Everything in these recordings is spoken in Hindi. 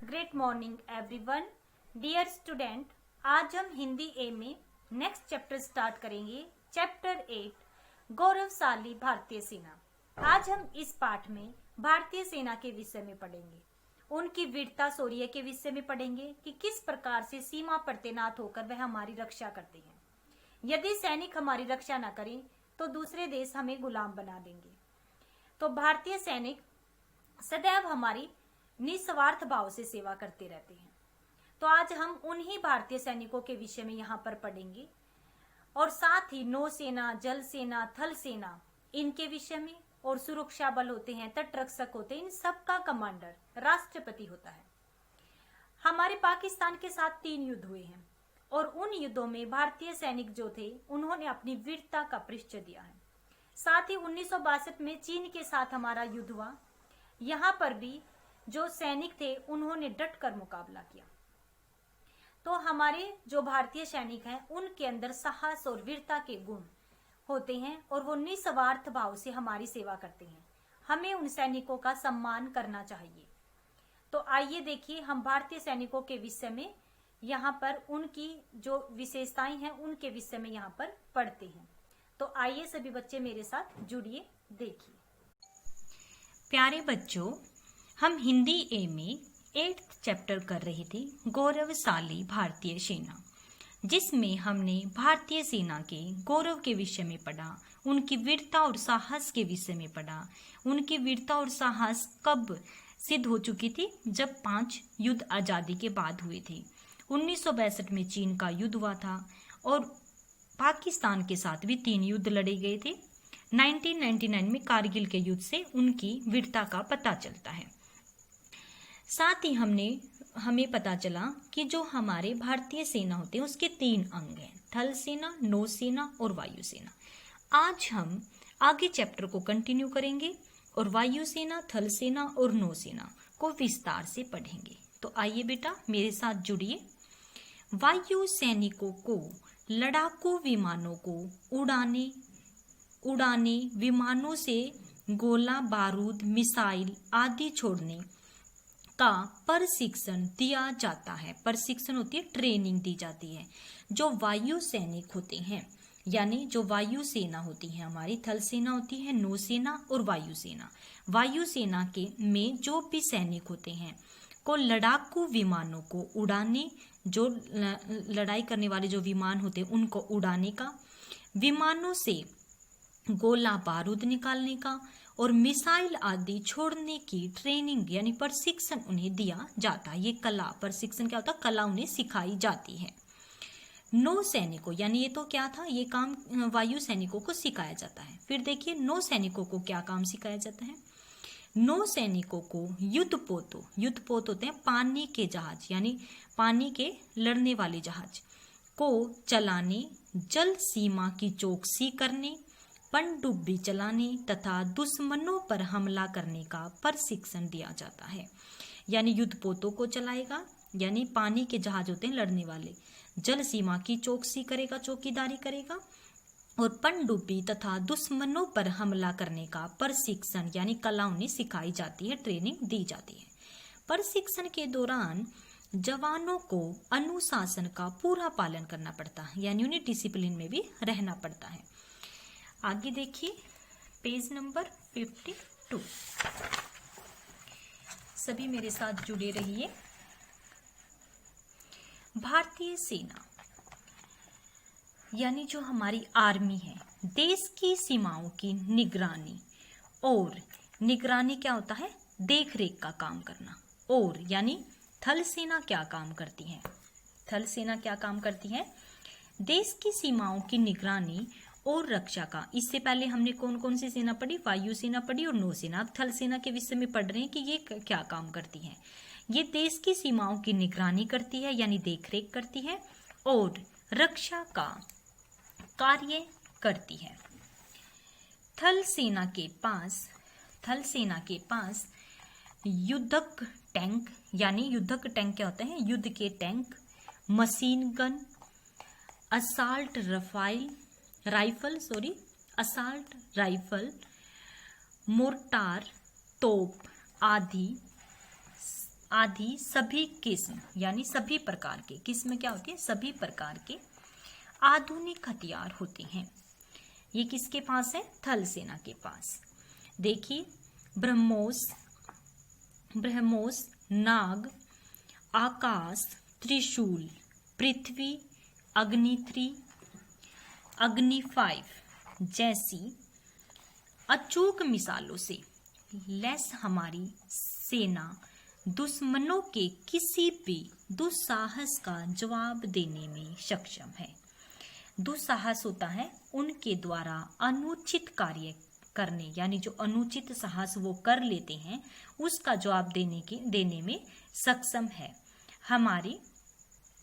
Great morning everyone. Dear student, आज हम हिंदी ए में नेक्स्ट चैप्टर स्टार्ट करेंगे। चैप्टर 8 गौरवशाली भारतीय सेना। आज हम इस पाठ में भारतीय सेना के विषय में पढ़ेंगे, उनकी वीरता शौर्य के विषय में पढ़ेंगे कि किस प्रकार से सीमा पर तैनात होकर वह हमारी रक्षा करते हैं। यदि सैनिक हमारी रक्षा न करें तो दूसरे देश हमें गुलाम बना देंगे। तो भारतीय सैनिक सदैव हमारी निस्वार्थ भाव से सेवा करते रहते हैं। तो आज हम उन्हीं भारतीय सैनिकों के विषय में यहाँ पर पढ़ेंगे और साथ ही नौसेना, जल सेना, थल सेना इनके विषय में, और सुरक्षा बल होते हैं, तटरक्षक होते हैं, इन सबका कमांडर राष्ट्रपति होता है। हमारे पाकिस्तान के साथ 3 युद्ध हुए हैं और उन युद्धों में भारतीय सैनिक जो थे उन्होंने अपनी वीरता का परिचय दिया है। साथ ही 1962 में चीन के साथ हमारा युद्ध हुआ। यहाँ पर भी जो सैनिक थे उन्होंने डट कर मुकाबला किया। तो हमारे जो भारतीय सैनिक हैं उनके अंदर साहस और वीरता के गुण होते हैं और वो निस्वार्थ भाव से हमारी सेवा करते हैं। हमें उन सैनिकों का सम्मान करना चाहिए। तो आइए देखिए, हम भारतीय सैनिकों के विषय में यहाँ पर उनकी जो विशेषताएं हैं उनके विषय में यहाँ पर पढ़ते हैं। तो आइए सभी बच्चे मेरे साथ जुड़िए, देखिए। प्यारे बच्चों, हम हिंदी ए में 8th चैप्टर कर रहे थे, गौरवशाली भारतीय सेना, जिसमें हमने भारतीय सेना के गौरव के विषय में पढ़ा, उनकी वीरता और साहस के विषय में पढ़ा। उनकी वीरता और साहस कब सिद्ध हो चुकी थी? जब 5 युद्ध आज़ादी के बाद हुए थे। 1962 में चीन का युद्ध हुआ था और पाकिस्तान के साथ भी 3 युद्ध लड़े गए थे। 1999 में कारगिल के युद्ध से उनकी वीरता का पता चलता है। साथ ही हमें पता चला कि जो हमारे भारतीय सेना होते हैं उसके 3 अंग हैं, थल सेना, नौसेना और वायुसेना। आज हम आगे चैप्टर को कंटिन्यू करेंगे और वायुसेना, थल सेना और नौसेना को विस्तार से पढ़ेंगे। तो आइए बेटा मेरे साथ जुड़िए। वायु सैनिकों को लड़ाकू विमानों को उड़ाने, विमानों से गोला बारूद, मिसाइल आदि छोड़ने का प्रशिक्षण दिया जाता है। प्रशिक्षण होती है, ट्रेनिंग दी जाती है। जो वायु सैनिक होते हैं, यानी जो वायु सेना होती है हमारी, थल सेना होती है, नौसेना और वायुसेना। वायुसेना के में जो भी सैनिक होते हैं को लड़ाकू विमानों को उड़ाने, जो लड़ाई करने वाले जो विमान होते हैं उनको उड़ाने का, विमानों से गोला बारूद निकालने का और मिसाइल आदि छोड़ने की ट्रेनिंग यानी प्रशिक्षण उन्हें दिया जाता है। ये कला, प्रशिक्षण क्या होता है? कला उन्हें सिखाई जाती है। नौ सैनिकों, यानी ये तो क्या था, ये काम वायु सैनिकों को सिखाया जाता है। फिर देखिए नौ सैनिकों को क्या काम सिखाया जाता है। नौ सैनिकों को युद्धपोत होते हैं पानी के जहाज, यानी पानी के लड़ने वाले जहाज को चलाने, जल सीमा की चौकसी करने, पनडुब्बी चलाने तथा दुश्मनों पर हमला करने का प्रशिक्षण दिया जाता है। यानी युद्धपोतों को चलाएगा, यानी पानी के जहाज होते हैं लड़ने वाले, जल सीमा की चौकसी करेगा, चौकीदारी करेगा, और पनडुब्बी तथा दुश्मनों पर हमला करने का प्रशिक्षण यानी कला उन्हें सिखाई जाती है, ट्रेनिंग दी जाती है। प्रशिक्षण के दौरान जवानों को अनुशासन का पूरा पालन करना पड़ता है, यानी उन्हें डिसिप्लिन में भी रहना पड़ता है। आगे देखिए पेज नंबर 52। सभी मेरे साथ जुड़े रहिए। भारतीय सेना यानी जो हमारी आर्मी है, देश की सीमाओं की निगरानी, और निगरानी क्या होता है? देख रेख का काम करना। और यानी थल सेना क्या काम करती है? थल सेना क्या काम करती है? देश की सीमाओं की निगरानी और रक्षा का। इससे पहले हमने कौन कौन सी सेना पढ़ी? वायुसेना पढ़ी और नौसेना। अब थल सेना के विषय में पढ़ रहे हैं कि ये क्या काम करती है। ये देश की सीमाओं की निगरानी करती है, यानी देखरेख करती है, और रक्षा का कार्य करती है। थल सेना के पास युद्धक टैंक, यानी युद्धक टैंक क्या होते हैं? युद्ध के tank, machine gun, assault rifle, mortar, तोप आदि आदि सभी किस्म यानी सभी प्रकार के, किस्म क्या होती है, सभी प्रकार के आधुनिक हथियार होते हैं। ये किसके पास है, थल सेना के पास। देखिए ब्रह्मोस, नाग, आकाश, त्रिशूल, पृथ्वी, अग्नि 5 जैसी अचूक मिसालों से लैस हमारी सेना दुश्मनों के किसी भी दुस्साहस का जवाब देने में सक्षम है। दुस्साहस होता है उनके द्वारा अनुचित कार्य करने, यानी जो अनुचित साहस वो कर लेते हैं उसका जवाब देने में सक्षम है हमारी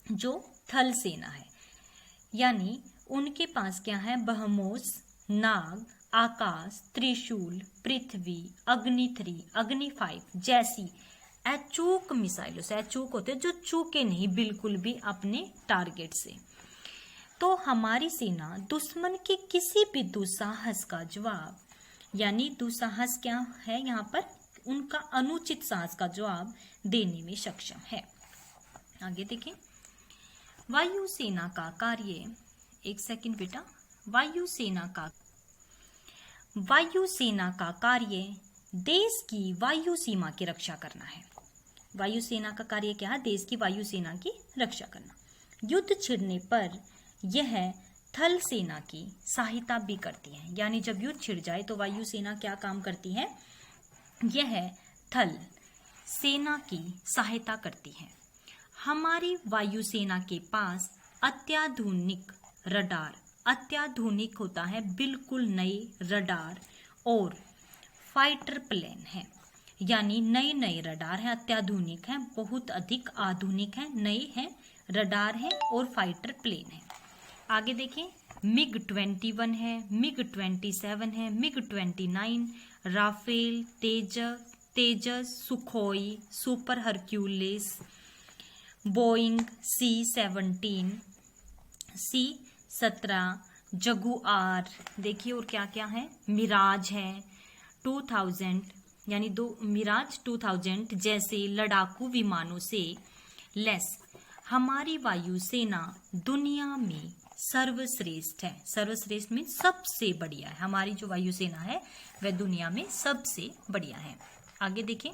जो थल सेना है। यानी उनके पास क्या है, ब्रह्मोस, नाग, आकाश, त्रिशूल, पृथ्वी, अग्नि 5 जैसी अचूक मिसाइलों से, अचूक होते जो चूके नहीं बिल्कुल भी अपने टारगेट से, तो हमारी सेना दुश्मन के किसी भी दुस्साहस का जवाब, यानी दुस्साहस क्या है यहाँ पर, उनका अनुचित साहस का जवाब देने में सक्षम है। आगे देखें, वायुसेना का कार्य, एक सेकंड बेटा, वायुसेना का कार्य देश की वायु सीमा की रक्षा करना है। वायुसेना का कार्य क्या है, देश की वायुसेना की रक्षा करना। युद्ध छिड़ने पर यह थल सेना की सहायता भी करती है, यानी जब युद्ध छिड़ जाए तो वायुसेना क्या काम करती है, यह थल सेना की सहायता करती है। हमारी वायुसेना के पास अत्याधुनिक रडार, अत्याधुनिक होता है बिल्कुल नए रडार और फाइटर प्लेन है, यानी नए नए रडार हैं, अत्याधुनिक हैं, बहुत अधिक आधुनिक हैं, नए हैं, रडार हैं और फाइटर प्लेन है। आगे देखें, MiG-21 है, MiG-27 है, MiG-29, Rafale, Tejas, Sukhoi, super Hercules, Boeing C-17, C-17, Jaguar, देखिए और क्या क्या है, मिराज है 2000, यानी मिराज 2000 जैसे लड़ाकू विमानों से लैस हमारी वायुसेना दुनिया में सर्वश्रेष्ठ है। सर्वश्रेष्ठ में सबसे बढ़िया है, हमारी जो वायुसेना है वह दुनिया में सबसे बढ़िया है। आगे देखें,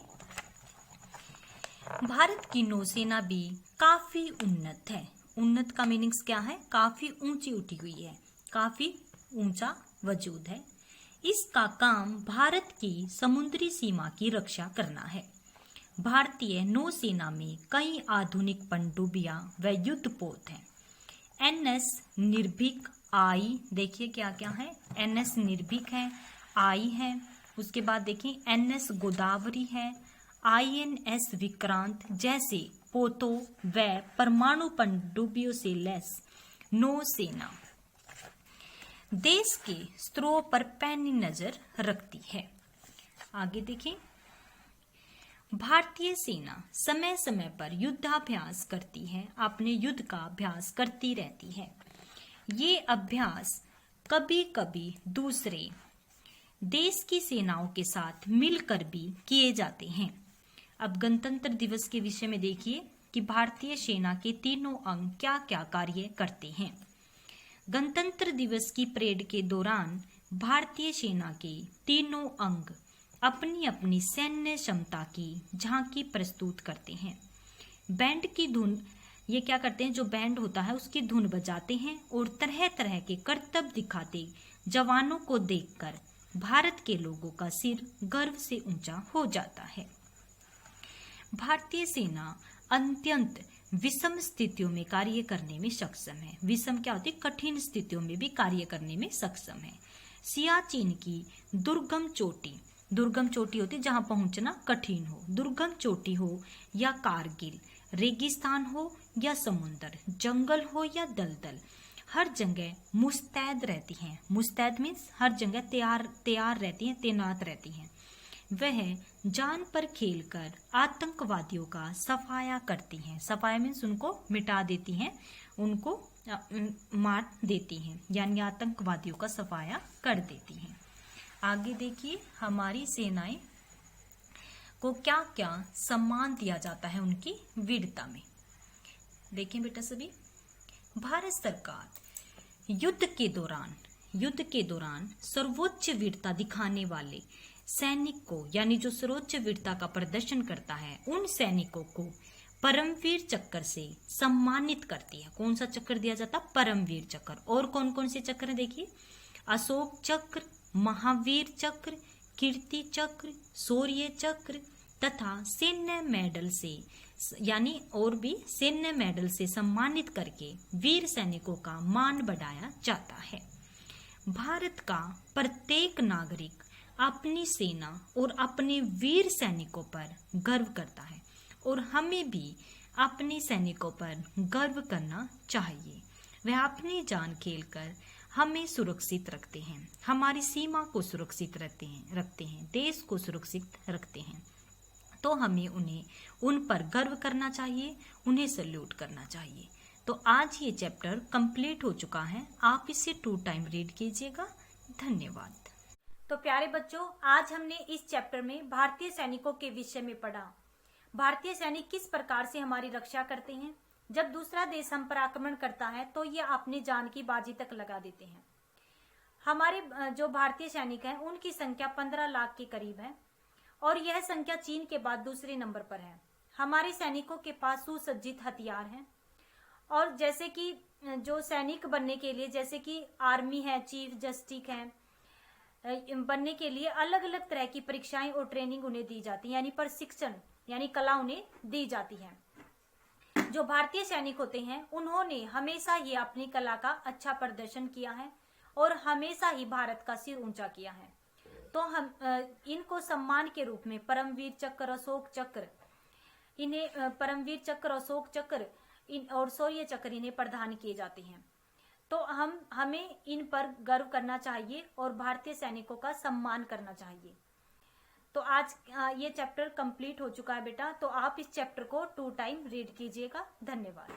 भारत की नौसेना भी काफी उन्नत है। उन्नत का मीनिंग्स क्या है, काफी ऊंची उठी हुई है, काफी ऊंचा वजूद है। इसका काम भारत की समुद्री सीमा की रक्षा करना है। भारतीय नौसेना में कई आधुनिक पनडुब्बियां व युद्धपोत हैं। NS निर्भीक आई, देखिए क्या क्या है, NS निर्भीक है, आई है, उसके बाद देखिए NS गोदावरी है, INS विक्रांत जैसे पोतों व परमाणु पनडुब्बियों से लैस नौसेना देश के स्तरों पर पैनी नजर रखती है। आगे देखें, भारतीय सेना समय समय पर युद्धाभ्यास करती है, अपने युद्ध का अभ्यास करती रहती है। ये अभ्यास कभी कभी दूसरे देश की सेनाओं के साथ मिलकर भी किए जाते हैं। अब गणतंत्र दिवस के विषय में देखिए कि भारतीय सेना के तीनों अंग क्या क्या कार्य करते हैं। गणतंत्र दिवस की परेड के दौरान भारतीय सेना के तीनों अंग अपनी अपनी सैन्य क्षमता की झांकी प्रस्तुत करते हैं। बैंड की धुन, ये क्या करते हैं, जो बैंड होता है उसकी धुन बजाते हैं और तरह तरह के करतब दिखाते जवानों को देखकर भारत के लोगों का सिर गर्व से ऊंचा हो जाता है। भारतीय सेना अत्यंत विषम स्थितियों में कार्य करने में सक्षम है। विषम क्या होती है, कठिन स्थितियों में भी कार्य करने में सक्षम है। सियाचिन की दुर्गम चोटी होती है जहां पहुंचना कठिन हो, दुर्गम चोटी हो या कारगिल, रेगिस्तान हो या समुद्र, जंगल हो या दलदल, हर जगह मुस्तैद रहती हैं। मुस्तैद मीन्स हर जगह तैयार रहती हैं, तैनात रहती हैं। वह जान पर खेलकर आतंकवादियों का सफाया करती हैं। सफाया मीन्स उनको मिटा देती हैं, उनको मार देती हैं, यानी आतंकवादियों का सफाया कर देती हैं। आगे देखिए, हमारी सेनाएं को क्या क्या सम्मान दिया जाता है उनकी वीरता में। देखें बेटा सभी, भारत सरकार युद्ध के दौरान सर्वोच्च वीरता दिखाने वाले सैनिक को, यानी जो सर्वोच्च वीरता का प्रदर्शन करता है, उन सैनिकों को परमवीर चक्र से सम्मानित करती है। कौन सा चक्र दिया जाता? परमवीर चक्र। और कौन कौन से चक्र हैं देखिए, अशोक चक्र, महावीर चक्र, कीर्ति चक्र, शौर्य चक्र तथा सैन्य मेडल से, यानी और भी सैन्य मेडल से सम्मानित करके वीर सैनिकों का मान बढ़ाया जाता है। भारत का प्रत्येक नागरिक अपनी सेना और अपने वीर सैनिकों पर गर्व करता है और हमें भी अपने सैनिकों पर गर्व करना चाहिए। वह अपनी जान खेलकर हमें सुरक्षित रखते हैं, हमारी सीमा को सुरक्षित रखते हैं, देश को सुरक्षित रखते हैं। तो हमें उन पर गर्व करना चाहिए, उन्हें सल्यूट करना चाहिए। तो आज ये चैप्टर कंप्लीट हो चुका है। आप इसे 2 टाइम रीड कीजिएगा। धन्यवाद। तो प्यारे बच्चों, आज हमने इस चैप्टर में भारतीय सैनिकों के विषय में पढ़ा। भारतीय सैनिक किस प्रकार से हमारी रक्षा करते हैं। जब दूसरा देश हम पर आक्रमण करता है तो ये अपनी जान की बाजी तक लगा देते हैं। हमारे जो भारतीय सैनिक हैं उनकी संख्या 15 लाख के करीब है और यह संख्या चीन के बाद दूसरे नंबर पर है। हमारे सैनिकों के पास सुसज्जित हथियार हैं और जैसे कि जो सैनिक बनने के लिए, जैसे कि आर्मी है, चीफ जस्टिस है, बनने के लिए अलग अलग तरह की परीक्षाएं और ट्रेनिंग उन्हें दी जाती है, यानी प्रशिक्षण यानी कला उन्हें दी जाती है। जो भारतीय सैनिक होते हैं उन्होंने हमेशा ही अपनी कला का अच्छा प्रदर्शन किया है और हमेशा ही भारत का सिर ऊंचा किया है। तो हम इनको सम्मान के रूप में परमवीर चक्र, अशोक चक्र, इन्हें परमवीर चक्र, अशोक चक्र और शौर्य चक्र इन्हें प्रदान किए जाते हैं। तो हमें इन पर गर्व करना चाहिए और भारतीय सैनिकों का सम्मान करना चाहिए। तो आज ये चैप्टर कंप्लीट हो चुका है बेटा। तो आप इस चैप्टर को 2 टाइम रीड कीजिएगा। धन्यवाद।